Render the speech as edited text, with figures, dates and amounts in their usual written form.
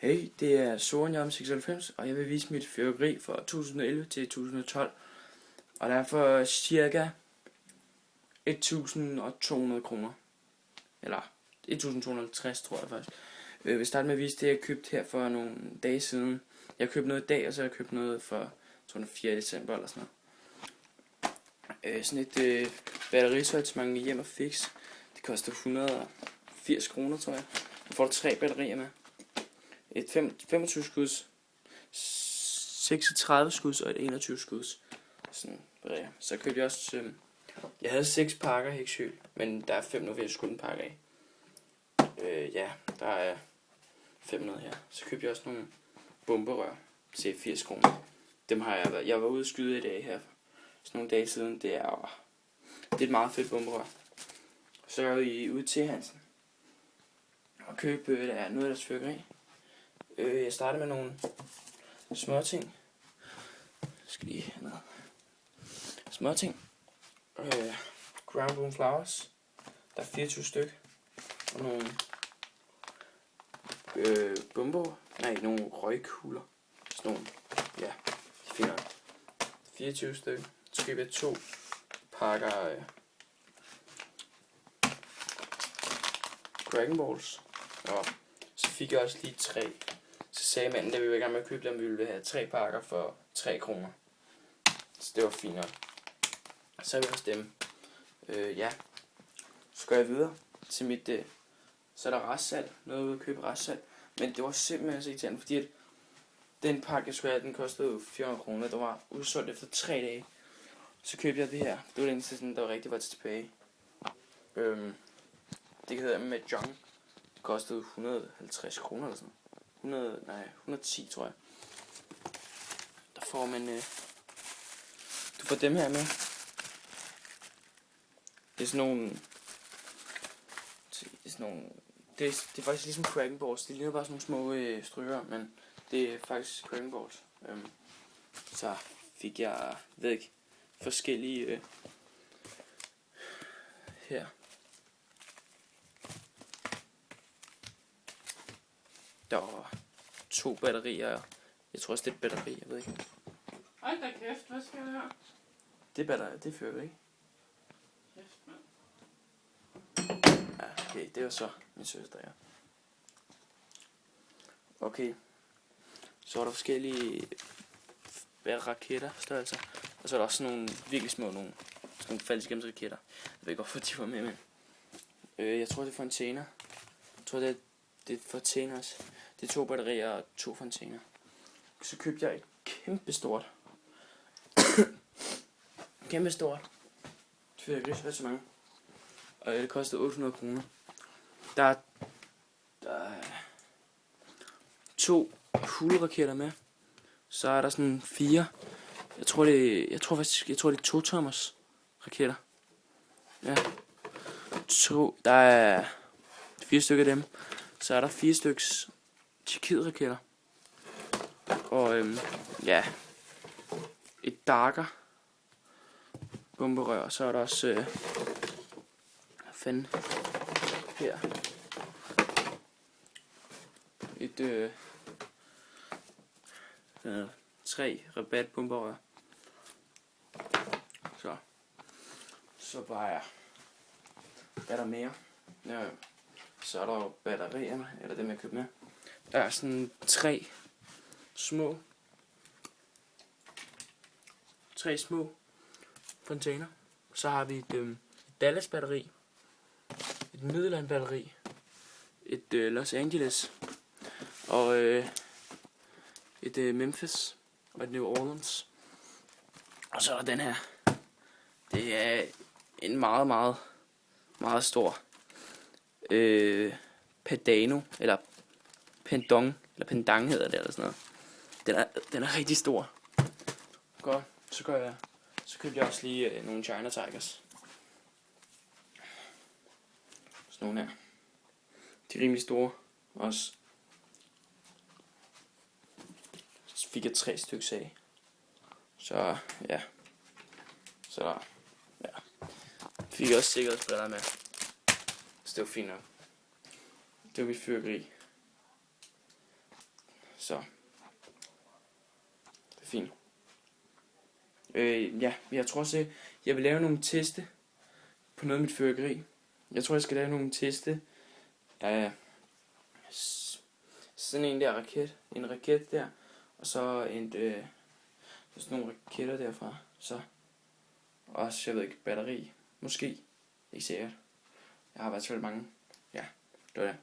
Hey, det er Soren 96, og jeg vil vise mit fyrværkeri fra 2011 til 2012. Og der er for cirka 1.200 kroner. Eller 1.250 tror jeg faktisk. Jeg vil starte med at vise det, jeg købte her for nogle dage siden. Jeg købte noget i dag, og så har jeg købt noget for 4. december eller sådan noget. Sådan et batterisortiment hjem og fix. Det koster 180 kroner, tror jeg. Du får 3 batterier med. Et 25 skuds, 36 skuds og et 21 skuds. Sådan batterier. Så købte jeg også, jeg havde 6 pakker hæksøl, men der er 5 nu, jeg skulle en pakke af. Ja, der er 500 her. Så købte jeg også nogle bomberør til 80 kroner. Dem har jeg var ude at skyde i dag her. Sådan nogle dage siden. Det er et meget fedt bomberør. Så er vi ude til Hansen og købe noget af deres fyrværkeri. Jeg starter med nogle små ting. Skal lige have noget. Små ting. Ground Boom Flowers. Der er 24 stykker. Og nogle nogle røgkugler. Sådan nogle, ja, de finder 24 stykker. Så køber jeg 2 pakker Dragon Balls. Og så fik jeg også lige 3. Så sagde manden, da vi var i gang med at købe dem, vi ville have 3 pakker for 3 kroner. Så det var fint nok. Så har vi også dem. Ja. Så går jeg videre til mit... Så er der restsalg. Noget ude at købe restsalg. Men det var simpelthen så irriterende, fordi at den pakke, jeg skulle have, den kostede jo 400 kroner. Der var udsolgt efter 3 dage. Så købte jeg det her. Det var det eneste, sådan, der rigtig var tilbage. Det hedder med John. Det kostede 150 kroner eller sådan. 110 tror jeg. Der får man du får dem her med. Det er det er faktisk ligesom Dragon Balls. Det ligner bare sådan nogle små stryger, men det er faktisk Dragon Balls. Så fik jeg forskellige her. Der var 2 batterier. Jeg tror også det er et batteri, jeg ved ikke. Ej da kæft, hvad skal jeg her? Det batteri, det fører ikke. Kæft, mand. Ja, okay, det var så min søster, ja. Okay. Så er der forskellige raketter, størrelser. Og så er der også sådan nogle virkelig små, sådan nogle faldskærmsraketter. Jeg ved ikke hvorfor de var med, men jeg tror det er fontæner. Jeg tror det er fontæner også. Det er 2 batterier og 2 fontæner. Så købte jeg et kæmpestort fyrværkeri så mange. Og det kostede 800 kroner. Der er 2 hugleraketter med. Så er der sådan 4. Jeg tror det er 2 tommers raketter. Ja. Der er 4 stykker af dem. Så er der 4 styks Tjekkiet-raketter. Og ja, et darker bomberør. Så er der også her et 3 rabatbomberør. Så bare er der mere. Ja. Så er der jo batterierne, eller dem jeg købte med. Der er sådan 3 små fontæner. Så har vi et Dallas batteri, et Midland batteri, et Los Angeles og et Memphis og et New Orleans. Og så er der den her. Det er en meget, meget, meget stor Pedano, eller Pendong, eller Pendang hedder det, eller sådan noget. Den er rigtig stor. Godt, så købte jeg også lige nogle China Tigers. Sådan nogle her. De er rimelig store også. Så fik jeg 3 stykker af. Så ja. Så ja. Fik jeg også sikkerhedsbriller med. Så det var fint nok. Det var mit fyrværkeri. Så det er fint. Ja, jeg tror også, jeg vil lave nogle teste på noget af mit fyrværkeri. Jeg tror, jeg skal lave nogle teste af sådan en der raket. En raket der. Og så sådan nogle raketter derfra. Så også, jeg ved ikke, batteri. Måske. Ikke sikkert. Jeg har i hvert fald mange. Ja, det var det.